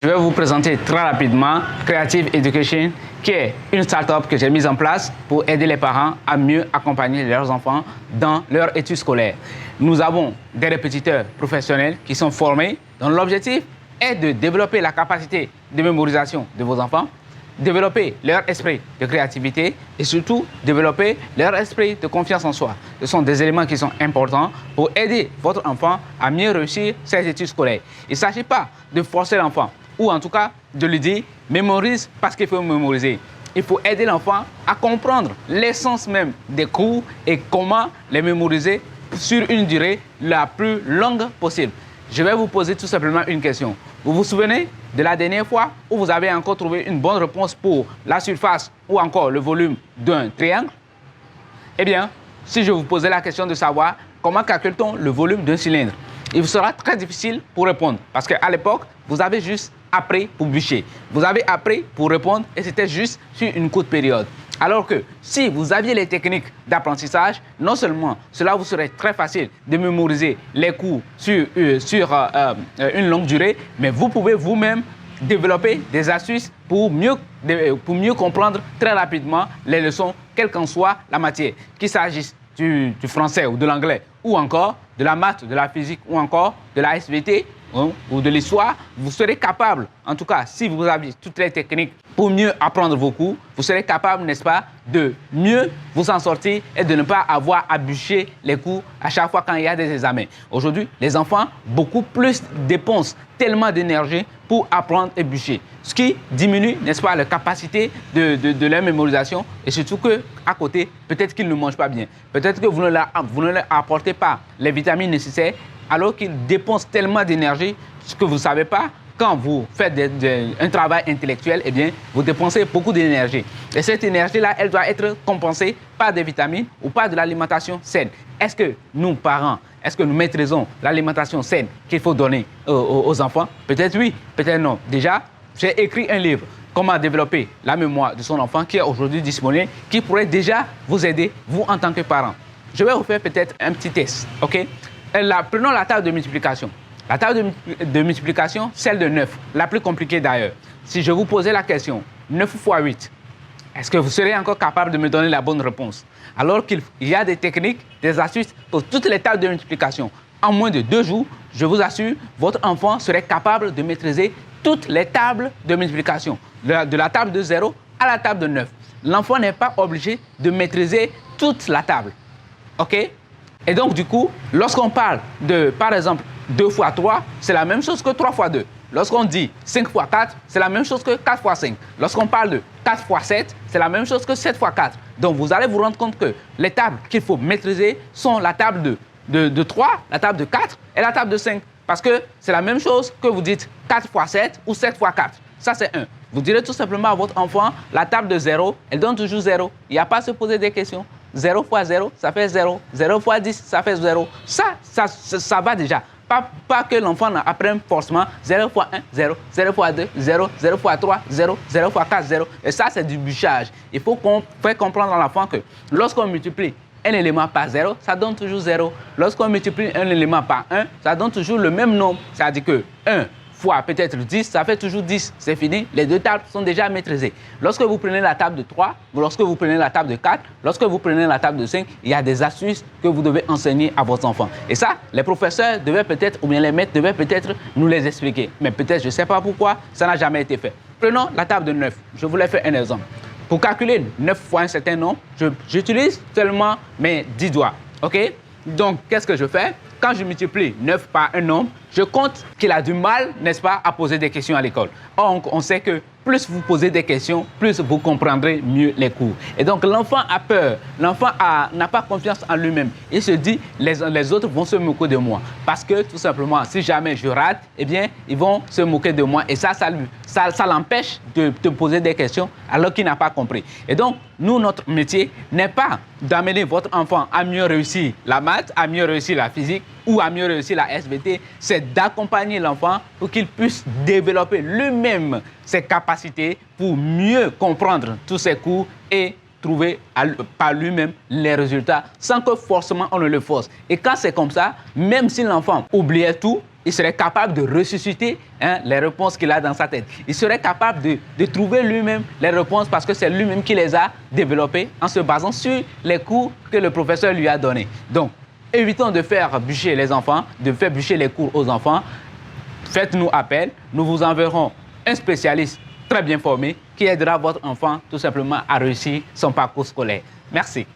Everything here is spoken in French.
vais vous présenter très rapidement Creative Education, qui est une start-up que j'ai mise en place pour aider les parents à mieux accompagner leurs enfants dans leur études scolaires. Nous avons des répétiteurs professionnels qui sont formés, dont l'objectif est de développer la capacité de mémorisation de vos enfants, développer leur esprit de créativité et surtout développer leur esprit de confiance en soi. Ce sont des éléments qui sont importants pour aider votre enfant à mieux réussir ses études scolaires. Il ne s'agit pas de forcer l'enfant ou en tout cas de lui dire « mémorise parce qu'il faut mémoriser ». Il faut aider l'enfant à comprendre l'essence même des cours et comment les mémoriser sur une durée la plus longue possible. Je vais vous poser tout simplement une question. Vous vous souvenez de la dernière fois où vous avez encore trouvé une bonne réponse pour la surface ou encore le volume d'un triangle? Eh bien, si je vous posais la question de savoir comment calcule-t-on le volume d'un cylindre, il vous sera très difficile pour répondre parce qu'à l'époque, vous avez juste appris pour bûcher. Vous avez appris pour répondre et c'était juste sur une courte période. Alors que si vous aviez les techniques d'apprentissage, non seulement cela vous serait très facile de mémoriser les cours sur une longue durée, mais vous pouvez vous-même développer des astuces pour mieux comprendre très rapidement les leçons, quelle qu'en soit la matière, qu'il s'agisse du français ou de l'anglais, ou encore de la maths, de la physique, ou encore de la SVT, ou de l'histoire. Vous serez capable, en tout cas, si vous avez toutes les techniques pour mieux apprendre vos cours, vous serez capable, n'est-ce pas, de mieux vous en sortir et de ne pas avoir à bûcher les cours à chaque fois quand il y a des examens. Aujourd'hui, les enfants, beaucoup plus dépensent tellement d'énergie pour apprendre et bûcher, ce qui diminue, n'est-ce pas, la capacité de leur mémorisation et surtout qu'à côté, peut-être qu'ils ne mangent pas bien, peut-être que vous ne leur apportez pas les vitamines nécessaires alors qu'ils dépensent tellement d'énergie, ce que vous ne savez pas, quand vous faites un travail intellectuel, eh bien, vous dépensez beaucoup d'énergie. Et cette énergie-là, elle doit être compensée par des vitamines ou par de l'alimentation saine. Est-ce que nous, parents, est-ce que nous maîtrisons l'alimentation saine qu'il faut donner aux enfants? Peut-être oui, peut-être non. Déjà, j'ai écrit un livre, Comment développer la mémoire de son enfant, qui est aujourd'hui disponible, qui pourrait déjà vous aider, vous en tant que parent. Je vais vous faire peut-être un petit test, OK? Prenons la table de multiplication. La table de multiplication, celle de 9, la plus compliquée d'ailleurs. Si je vous posais la question, 9 fois 8, est-ce que vous serez encore capable de me donner la bonne réponse? Alors qu'il y a des techniques, des astuces pour toutes les tables de multiplication. En moins de 2 jours, je vous assure, votre enfant serait capable de maîtriser toutes les tables de multiplication. De la table de 0 à la table de 9. L'enfant n'est pas obligé de maîtriser toute la table. OK? Et donc, du coup, lorsqu'on parle de, par exemple, 2 fois 3, c'est la même chose que 3 fois 2. Lorsqu'on dit 5 fois 4, c'est la même chose que 4 fois 5. Lorsqu'on parle de 4 fois 7, c'est la même chose que 7 fois 4. Donc, vous allez vous rendre compte que les tables qu'il faut maîtriser sont la table de 3, la table de 4 et la table de 5. Parce que c'est la même chose que vous dites 4 fois 7 ou 7 fois 4. Ça, c'est 1. Vous direz tout simplement à votre enfant, la table de 0, elle donne toujours 0. Il n'y a pas à se poser des questions. 0 fois 0, ça fait 0. 0 fois 10, ça fait 0. Ça va déjà. Pas que l'enfant apprenne forcément 0 fois 1, 0, 0 fois 2, 0, 0 fois 3, 0, 0 fois 4, 0. Et ça, c'est du bûchage. Il faut faire comprendre à l'enfant que lorsqu'on multiplie un élément par 0, ça donne toujours 0. Lorsqu'on multiplie un élément par 1, ça donne toujours le même nombre. C'est-à-dire que 1 fois peut-être 10, ça fait toujours 10. C'est fini. Les 2 tables sont déjà maîtrisées. Lorsque vous prenez la table de 3, lorsque vous prenez la table de 4, lorsque vous prenez la table de 5, il y a des astuces que vous devez enseigner à votre enfant. Et ça, les professeurs devaient peut-être, ou bien les maîtres devaient peut-être nous les expliquer. Mais peut-être, je ne sais pas pourquoi, ça n'a jamais été fait. Prenons la table de 9. Je vous l'ai fait un exemple. Pour calculer 9 fois un certain nombre, j'utilise seulement mes 10 doigts. OK? Donc, qu'est-ce que je fais? Quand je multiplie 9 par un nombre, je compte qu'il a du mal, n'est-ce pas, à poser des questions à l'école. Or, on sait que plus vous posez des questions, plus vous comprendrez mieux les cours. Et donc, l'enfant a peur, l'enfant n'a pas confiance en lui-même. Il se dit, les autres vont se moquer de moi. Parce que, tout simplement, si jamais je rate, eh bien, ils vont se moquer de moi. Et ça l'empêche de poser des questions alors qu'il n'a pas compris. Et donc, nous, notre métier n'est pas d'amener votre enfant à mieux réussir la maths, à mieux réussir la physique ou à mieux réussir la SVT, c'est d'accompagner l'enfant pour qu'il puisse développer lui-même ses capacités pour mieux comprendre tous ses cours et trouver par lui-même les résultats sans que forcément on ne le force. Et quand c'est comme ça, même si l'enfant oubliait tout, il serait capable de ressusciter les réponses qu'il a dans sa tête. Il serait capable de trouver lui-même les réponses parce que c'est lui-même qui les a développées en se basant sur les cours que le professeur lui a donnés. Donc, évitons de faire bûcher les enfants, de faire bûcher les cours aux enfants. Faites-nous appel, nous vous enverrons un spécialiste très bien formé qui aidera votre enfant tout simplement à réussir son parcours scolaire. Merci.